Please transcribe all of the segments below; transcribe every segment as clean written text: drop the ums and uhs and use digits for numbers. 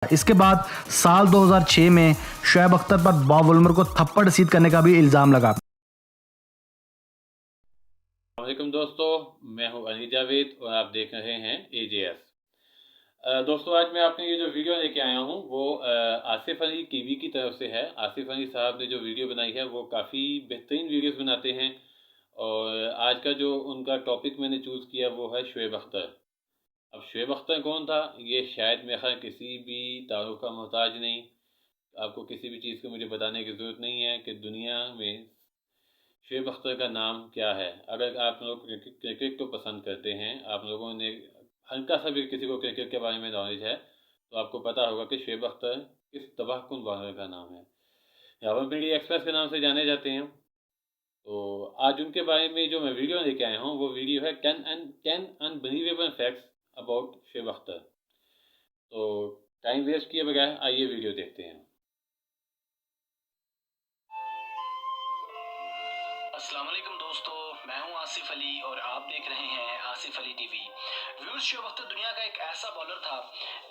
इसके बाद साल 2006 में शोएब अख्तर पर बॉब वोल्मर को थप्पड़ रसीद करने का भी इल्ज़ाम लगा। वालेकुम दोस्तों, मैं हूं अली जावेद और आप देख रहे हैं AJS। दोस्तों, आज मैं आपने ये जो वीडियो लेके आया हूं वो आसिफ अली टीवी की तरफ से है। आसिफ अली साहब ने जो वीडियो बनाई है वो काफ़ी बेहतरीन वीडियोस बनाते हैं और आज का जो उनका टॉपिक मैंने चूज़ किया वो है शोएब अख्तर। अब शोएब अख्तर कौन था, ये शायद मेरे ख्याल किसी भी तारुफ का मोहताज नहीं। आपको किसी भी चीज़ को मुझे बताने की ज़रूरत नहीं है कि दुनिया में शोएब अख्तर का नाम क्या है। अगर आप लोग क्रिकेट को पसंद करते हैं, आप लोगों ने हल्का सा भी किसी को क्रिकेट के बारे में नॉलेज है तो आपको पता होगा कि शोएब अख्तर किस तबाहकुन बॉलर का नाम है। रावलपिंडी एक्सप्रेस के नाम से जाने जाते हैं। तो आज उनके बारे में जो मैं वीडियो लेके आया हूँ वो वीडियो है ten unbelievable facts about Shoaib Akhtar. तो टाइम वेस्ट किए बगैर आइए वीडियो देखते हैं। अस्सलाम वालेकुम दोस्तों, मैं हूं आसिफ अली और आप देख रहे हैं आसिफ अली टीवी। व्यूअर्स, शोएब अख्तर दुनिया का एक ऐसा बॉलर था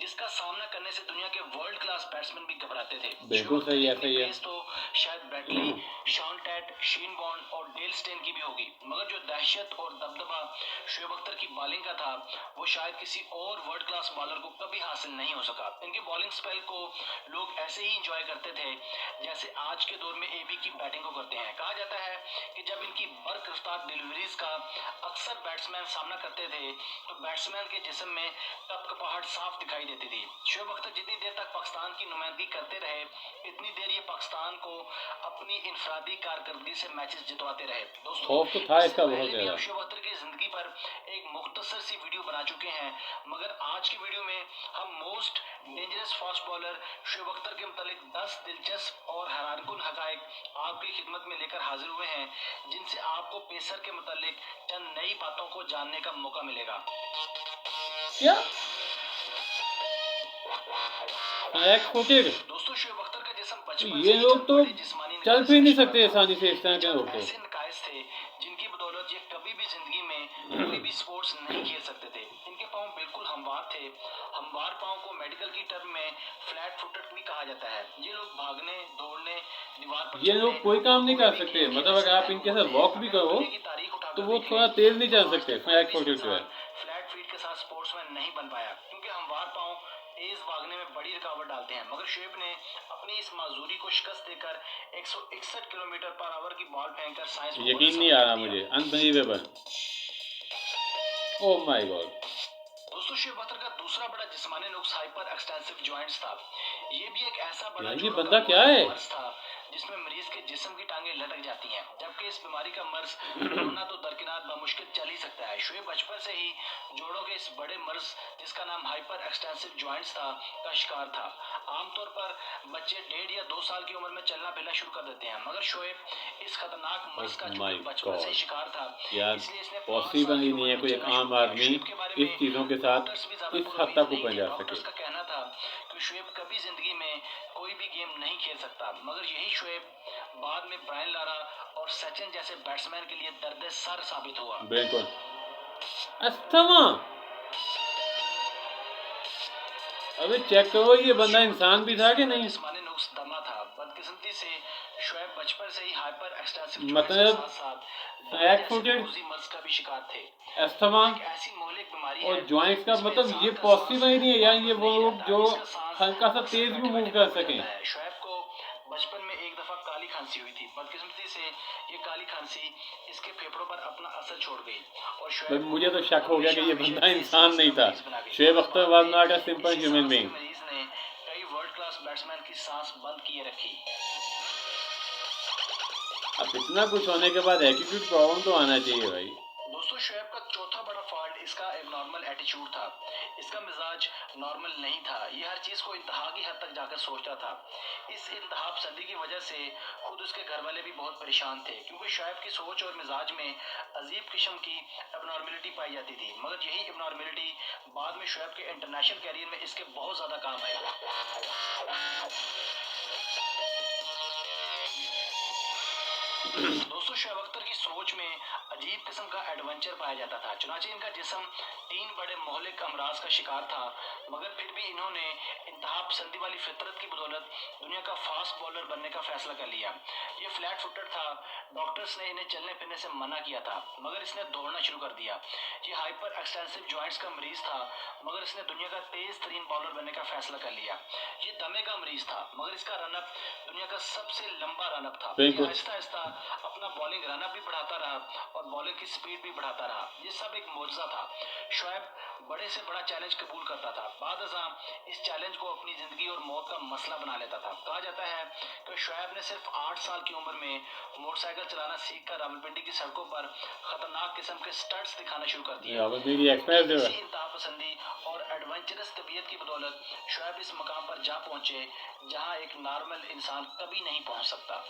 जिसका सामना करने से दुनिया के वर्ल्ड क्लास बैट्समैन भी घबराते थे। बिल्कुल सही, ऐसा ही है। तो शायद ब्रैडली, शॉन टैट, शीन बॉन्ड और डेल स्टेन की भी होगी, मगर जो दहशत और दबदबा शोएब अख्तर की बॉलिंग का था वो शायद किसी और वर्ल्ड क्लास बॉलर को कभी हासिल नहीं हो सका। इनकी बॉलिंग स्पेल को लोग ऐसे ही इंजॉय करते थे जैसे आज के दौर में AB की बैटिंग को करते हैं। कहा जाता है कि जब इनकी बर्क रफ्तार डिलीवरीज का अक्सर बैट्समैन सामना करते थे तो बैट्समैन के जिस्म में कपकपाहट साफ दिखाई देती थी। शोएब अख्तर जितनी देर तक पाकिस्तान की नुमाइंदगी करते रहे इतनी देर ये पाकिस्तान को अपनी इनफरादी कारकर्दगी से मैचेस जितवाते रहे। दोस्तों, खौफ तो था इसका बहुत ज़्यादा। शोएब अख्तर की जिंदगी पर एक मुख्तसर सी वीडियो बना चुके हैं, मगर आज की वीडियो में हम most dangerous fast bowler Shoaib Akhtar के मुतालिक 10 दिलचस्प और हैरानकुन हकायक आपकी खिदमत में लेकर हाजिर हुए हैं, जिनसे आपको पेसर के मुतालिक चंद नई बातों को जानने का मौका मिलेगा। क्या दोस्तों, शोएब अख्तर का जिस्म बचपन ये से लोग तो जिस्मानी चल फिर नहीं सकते आसानी से इस तरह के लोग तो। ऐसे नकाइस थे जिनकी बदौलत ये कभी भी जिंदगी में कोई भी स्पोर्ट्स नहीं खेल सकते थे। इनके पांव बिल्कुल हमवार थे। हमवार पांव को मेडिकल की टर्म में फ्लैट फुटेड भी कहा जाता है। ये लोग भागने, दौड़ने, दीवार पर ये लोग कोई काम नहीं कर सकते। मतलब अगर आप इनके साथ वॉक भी करो तो वो थोड़ा तेज नहीं चल सकते। फ्लैट फुटेड जो है, फ्लैट फीट के साथ स्पोर्ट्समैन नहीं बन पाया क्योंकि हमवार पांव तेज भागने में बड़ी रुकावट डालते हैं। मगर शोएब ने अपनी इस माजूरी को शिकस्त देकर 161 किलोमीटर पर आवर की बॉल फेंककर साइंस को यकीन नहीं आ रहा मुझे। Unbelievable, oh my God. दोस्तों, शोएब अख्तर का दूसरा बड़ा जिस्मानी नुक्स हाइपर एक्सटेंसिव जॉइंट्स था। ये भी एक ऐसा बड़ा ये बंदा क्या है? मर्ज था जिसमें मरीज के जिस्म की टांगें लटक जाती हैं, जबकि इस बीमारी का मर्ज रोना तो दरकिनार बमुश्किल चल ही सकता है। शोएब बचपन से ही जोड़ों के इस बड़े मर्ज जिसका नाम हाइपर एक्सटेंसिव जॉइंट्स था का शिकार था। आमतौर पर बच्चे 1.5 या 2 साल की उम्र में चलना फिरना शुरू कर देते हैं, मगर शोएब इस खतरनाक मर्ज का बचपन से ही शिकार था। इसलिए इसने पॉसिबल ही नहीं है कोई एक आम आदमी इस चीजों के साथ इस हद तक ऊपर जा सके। का कहना था कि शोएब कभी जिंदगी में कोई भी गेम नहीं खेल सकता, मगर यही शोएब बाद में ब्रायन लारा और सचिन जैसे बैट्समैन के लिए दर्द सर साबित हुआ। बिल्कुल। अस्थमा, अबे चेक करो ये बंदा इंसान भी था कि नहीं। जिस्मानी नुक्स दमा था। बदकिस्मती से शोएब बचपन से ही हाइपर एक्सटेंसिव मतलब मर्ज का भी शिकार थे। अस्थमा ऐसी मौलिक बीमारी और जॉइंट्स का मतलब ये पॉसिबल ही नहीं है यार। ये वो लोग जो हल्का सा तेज भी मूव कर सकें। शोएब को बचपन में एक दफा काली खांसी हुई थी। बदकिस्मती से ये काली खांसी इसके फेफड़ों पर अपना असर छोड़ गई और शोएब मुझे तो शक हो गया कि ये बंदा इंसान नहीं था। Shoaib Akhtar was not a simple human being. मरीज ने कई वर्ल्ड क्लास बैट्समैन की सांस बंद किए रखी। अब इतना कुछ होने के बाद एटीट्यूड प्रॉब्लम तो आना चाहिए भाई। दोस्तों, शोएब का चौथा बड़ा फॉल्ट इसका एबनॉर्मल एटीट्यूड था। इसका मिजाज नॉर्मल नहीं था। ये हर चीज को इंतहा की हद तक जाकर सोचता था। इस इंतहा पसंदी की वजह से खुद उसके घर वाले भी बहुत परेशान थे क्योंकि शोएब की सोच और मिजाज में अजीब किस्म की एबनॉर्मलिटी पाई जाती थी। मगर यही एबनॉर्मलिटी बाद में शोएब के इंटरनेशनल कैरियर में इसके बहुत ज्यादा काम आई। दोस्तों, शोएब अख्तर की सोच में अजीब किस्म का एडवेंचर पाया जाता था। चुनांचे इनका जिस्म 3 बड़े मोहलिक अमराज का शिकार था, मगर फिर भी इन्होंने इंतहा पसंदी वाली फितरत की बदौलत दुनिया का फास्ट बॉलर बनने का फैसला कर लिया। ये फ्लैट फुटेड था, डॉक्टर्स ने इन्हें चलने फिरने से मना किया था, मगर इसने दौड़ना शुरू कर दिया। ये हाइपर एक्सटेंसिव जॉइंट्स का मरीज था, मगर इसने दुनिया का तेज तरीन बॉलर बनने का फैसला कर लिया। ये दमे का मरीज था, मगर इसका रनअप दुनिया का सबसे लंबा रनअप था। ये आहिस्ता आहिस्ता अपना बॉलिंग रनअप भी बढ़ाता रहा और बॉलिंग की स्पीड भी बढ़ाता रहा। ये सब एक मौजज़ा था। शोएब बड़े से बड़ा चैलेंज कबूल करता था, बाद इस चैलेंज को अपनी जिंदगी और मौत का मसला बना लेता था। कहा जाता है कि शोएब ने सिर्फ 8 साल की उम्र में मोटरसाइकिल चलाना सीखकर रावलपिंडी की सड़कों पर खतरनाक किस्म के स्टंट्स दिखाना शुरू कर दिया। इसी इंतहा पसंदी और एडवेंचरस तबीयत की बदौलत शोएब इस मकाम पर जा पहुंचे जहां एक नॉर्मल इंसान कभी नहीं पहुंच सकता।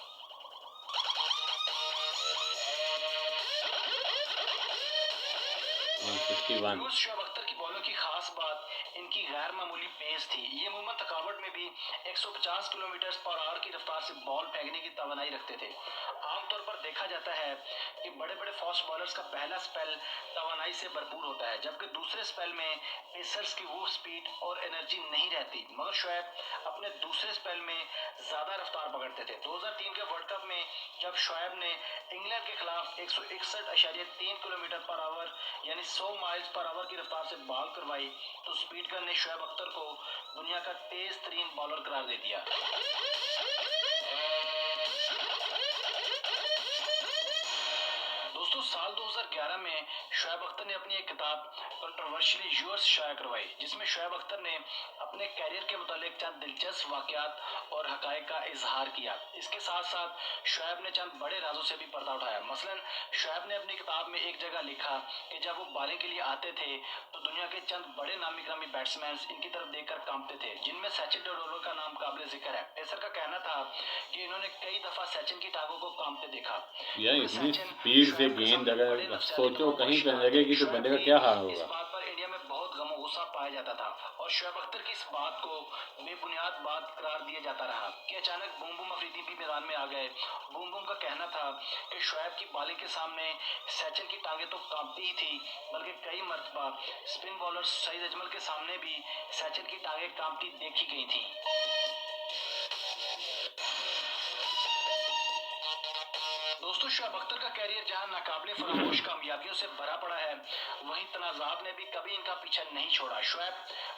शोएब अख्तर की बॉलों की खास बात इनकी गैर मामूली पेस थी। ये अमूमन थकावट में भी 150 किलोमीटर पर आवर की रफ्तार से बॉल फेंकने की तवानाई रखते थे। आमतौर पर देखा जाता है कि बड़े बड़े फास्ट बॉलर्स का पहला स्पेल तवानाई से भरपूर होता है, जबकि दूसरे स्पेल में पेसर्स की वो स्पीड और एनर्जी नहीं रहती। मगर शोएब अपने दूसरे स्पेल में ज्यादा रफ्तार पकड़ते थे। 2003 के वर्ल्ड कप में जब शोएब ने इंग्लैंड के खिलाफ 161.3 किलोमीटर पर आवर यानी 100 माइल्स पर आवर की रफ्तार से बॉल करवाई तो स्पीड गन ने शोएब अख्तर को दुनिया का तेज तरीन बॉलर करार दे दिया। दोस्तों साल 2011 में शोएब अख्तर ने अपनी एक किताब कंट्रोवर्शियली यूअर्स शाया करवाई, जिसमें शोएब अख्तर ने अपने कैरियर के मुतालिक चंद दिलचस्प वाकयात और हकायक का इजहार किया। इसके साथ साथ शोएब ने चंद बड़े राजों से भी पर्दा उठाया। मसलन शोएब ने अपनी किताब में एक जगह लिखा कि जब वो बॉलिंग के लिए आते थे तो दुनिया के चंद बड़े नामी ग्रामी बैट्समैन इनकी तरफ देखकर कांपते थे, जिनमें सचिन तेंदुलकर का नाम काबिल जिक्र है। पेसर का कहना था कि इन्होंने कई दफा सचिन की टांगों को कांपते देखा। यार इतनी स्पीड से गेंद अगर सोचो कहीं पर लगेगी तो बंदे का क्या हाल होगा। इस बात पर इंडिया में बहुत गम और गुस्सा पाया जाता था और शोएब अख्तर की इस बात को बेबुनियाद बात करार दिया जाता रहा कि अचानक बूम बूम अफरीदी भी मैदान में आ गए। बूम बूम का कहना था कि शोएब की बॉलिंग के सामने सचिन की टांगे तो कांपती ही थी, बल्कि कई मरतबा स्पिन बॉलर सईद अजमल के सामने भी सचिन की टांगे कांपती देखी गई थी। दोस्तों शोएब अख्तर का कैरियर जहां नाकाबिले फरामोश कामयाबियों से भरा पड़ा है, वहीं तनाजात ने भी कभी इनका पीछा नहीं छोड़ा। शोएब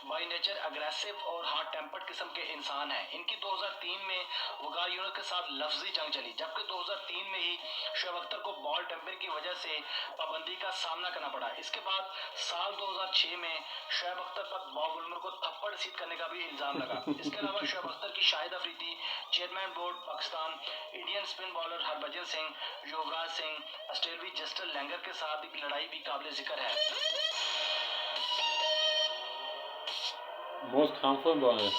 बाय नेचर अग्रेसिव और हार्ट टेम्पर्ड किस्म के इंसान हैं। इनकी 2003 में वकार यूनिट के साथ लफ्जी जंग चली, जबकि 2003 में ही शोएब अख्तर को बॉल टेम्पर की वजह से पाबंदी का सामना करना पड़ा। इसके बाद साल 2006 में शोएब अख्तर पर बॉब वुलमर को थप्पड़ रसीद करने का भी इल्जाम लगा। इसके अलावा शोएब अख्तर की Shahid Afridi, chairman board Pakistan, Indian spin bowler Harbhajan Singh, Yuvraj Singh, ऑस्ट्रेलियावी जस्टर लैंगर के साथ भी लड़ाई भी काबिल जिक्र है। Most harmful bowler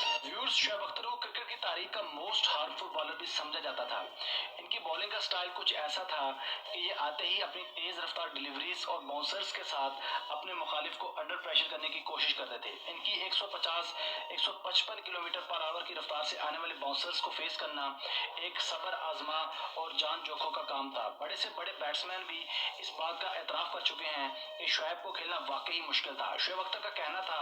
Shoaib Akhtar को क्रिकेट की तारीख का मोस्ट हार्मफुल बॉलर भी समझा जाता था। इनकी बॉलिंग का स्टाइल कुछ ऐसा था कि ये आते ही अपनी तेज रफ्तार डिलीवरीज और बाउंसर्स के साथ अपने मुखालिफ को अंडर प्रेशर करने की कोशिश करते थे। इनकी 150-155 किलोमीटर पर आवर की रफ्तार से आने वाले बाउंसर्स को फेस करना एक सबर आजमा और जान जोखों का काम था। बड़े से बड़े बैट्समैन भी इस बात का एतराफ कर चुके हैं कि शोएब को खेलना वाकई मुश्किल था। शोएब अख्तर का कहना था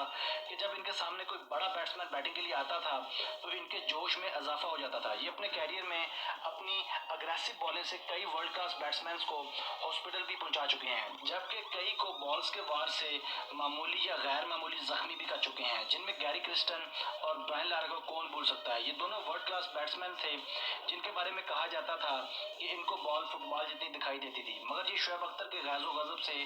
कि जब इनके सामने कोई बड़ा बैट्समैन बैटिंग के लिए आता था तो इनके जोश में इजाफा हो जाता था। ये अपने कैरियर में अपनी अग्रेसिव बॉलिंग से कई वर्ल्ड क्लास बैट्समैन को हॉस्पिटल भी पहुंचा चुके हैं, जबकि कई को बॉल्स के वार से मामूली या गैर मामूली जख्मी भी कर चुके हैं, जिनमें गैरी क्रिस्टन और ब्रायन लारा को कौन भूल सकता है। ये दोनों वर्ल्ड क्लास बैट्समैन थे जिनके बारे में कहा जाता था कि इनको बॉल फुटबॉल जितनी दिखाई देती थी, मगर ये शोएब अख्तर के गैज़ो गज़ब से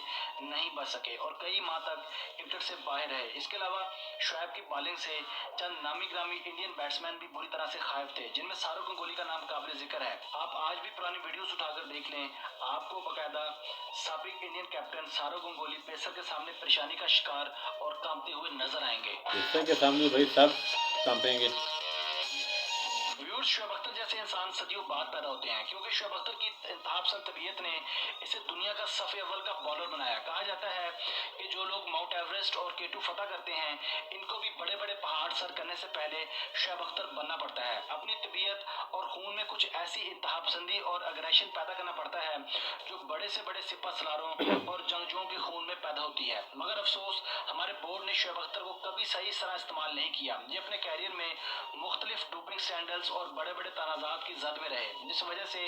नहीं बच सके और कई माह तक क्रिकेट से बाहर रहे। इसके अलावा शोएब की बॉलिंग से चंद नामी ग्रामी इंडियन बैट्समैन भी बुरी तरह से गायब थे, जिनमें सारुक गंगोली का नाम काबिल जिक्र है। आप आज भी पुरानी वीडियोस उठाकर देख लें, आपको बकायदा साबिक Indian captain Shahrukh Gangoli pacer के सामने परेशानी का शिकार और कांपते हुए नजर आएंगे। पेसर के सामने भाई सब कांपेंगे। शोएब अख्तर जैसे इंसान सदियों बाद पैदा होते हैं, क्योंकि शोएब अख्तर की इंतहापसंद तबीयत ने इसे दुनिया का सफ़े अव्वल का बॉलर बनाया। कहा जाता है कि जो लोग माउंट एवरेस्ट और K2 फतह करते हैं, इनको भी बड़े बड़े पहाड़ सर करने से पहले शोएब अख्तर बनना पड़ता है। अपनी तबीयत और खून में कुछ ऐसी इंतहापसंदी और अग्रेशन पैदा करना पड़ता है जो बड़े से बड़े सिपह सलारों और जंगजुओं के खून में पैदा होती है। मगर अफसोस, हमारे बोर्ड ने शोएब अख्तर को कभी सही तरह इस्तेमाल नहीं किया। ये अपने कैरियर में मुख्तलिफ डोपिंग स्कैंडल्स और बड़े बड़े तनाज़ात की जद में रहे, जिस वजह से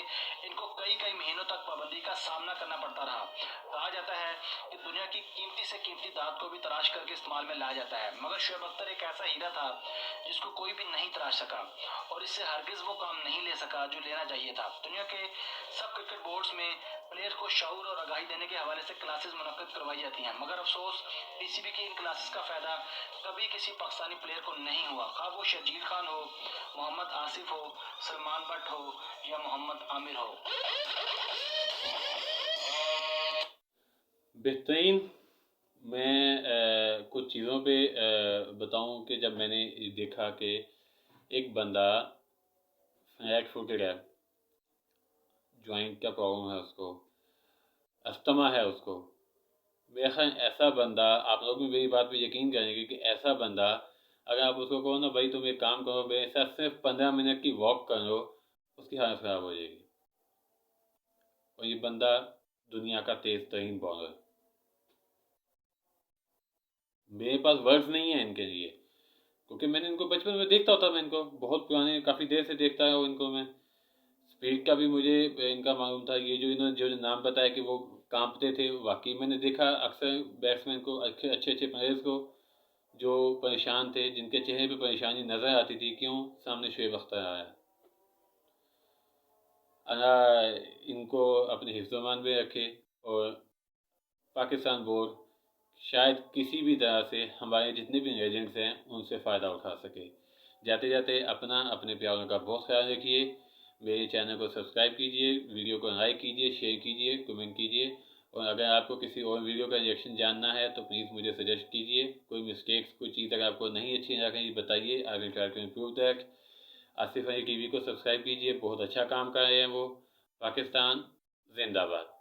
इनको कई कई महीनों तक पाबंदी का सामना करना पड़ता रहा। कहा जाता है कि दुनिया की कीमती से कीमती दात को भी तराश करके इस्तेमाल में लाया जाता है, मगर शोएब अख्तर एक ऐसा हीरा था जिसको कोई भी नहीं तराश सका और इससे हरगिज वो काम नहीं ले सका जो लेना चाहिए था। दुनिया के सब क्रिकेट बोर्ड्स में प्लेयर को शऊर और आगाही देने के हवाले से क्लासेस मुनक्किद करवाई जाती हैं, मगर अफसोस पीसीबी की इन क्लासेस का फ़ायदा कभी किसी पाकिस्तानी प्लेयर को नहीं हुआ, खा वो शर्जील खान हो, मोहम्मद आसिफ हो, सलमान बट हो या मोहम्मद आमिर हो। बेहतरीन। मैं कुछ चीज़ों पे बताऊं कि जब मैंने देखा कि एक बंदा फ्लैट फुटेड है, जॉइंट का प्रॉब्लम है उसको, अस्थमा है उसको, मेरे ख्याल ऐसा बंदा, आप लोग भी मेरी बात पे यकीन करेंगे कि ऐसा बंदा अगर आप उसको कहो ना भाई तुम एक काम करो, मेरे साथ सिर्फ 15 मिनट की वॉक कर लो, उसकी हालत ख़राब हो जाएगी। और ये बंदा दुनिया का तेज़ तरीन बॉलर, मेरे पास वर्ड्स नहीं है इनके लिए, क्योंकि मैंने इनको बचपन में देखता होता, मैं इनको बहुत पुराने काफ़ी देर से देखता है, और इनको मैं स्पीड का भी मुझे इनका मालूम था। ये जो इन्होंने जो नाम बताया कि वो कांपते थे, वाकई मैंने देखा अक्सर बैट्समैन को, अच्छे अच्छे प्लेयर्स को जो परेशान थे, जिनके चेहरे पे परेशानी नज़र आती थी, क्यों सामने शोएब अख्तर आया। अल्लाह इनको अपने हिफ्ज़-ओ-मान में रखे और पाकिस्तान बोर्ड शायद किसी भी तरह से हमारे जितने भी एजेंट्स हैं उनसे फ़ायदा उठा सके। जाते जाते अपने प्यारों का बहुत ख्याल रखिए। मेरे चैनल को सब्सक्राइब कीजिए, वीडियो को लाइक कीजिए, शेयर कीजिए, कमेंट कीजिए, और अगर आपको किसी और वीडियो का रिएक्शन जानना है तो प्लीज़ मुझे सजेस्ट कीजिए। कोई मिस्टेक्स, कोई चीज़ अगर आपको नहीं अच्छी लग रही बताइए, I will try to improve that. Asif Ali TV को सब्सक्राइब कीजिए, बहुत अच्छा काम कर रहे हैं वो। पाकिस्तान जिंदाबाद।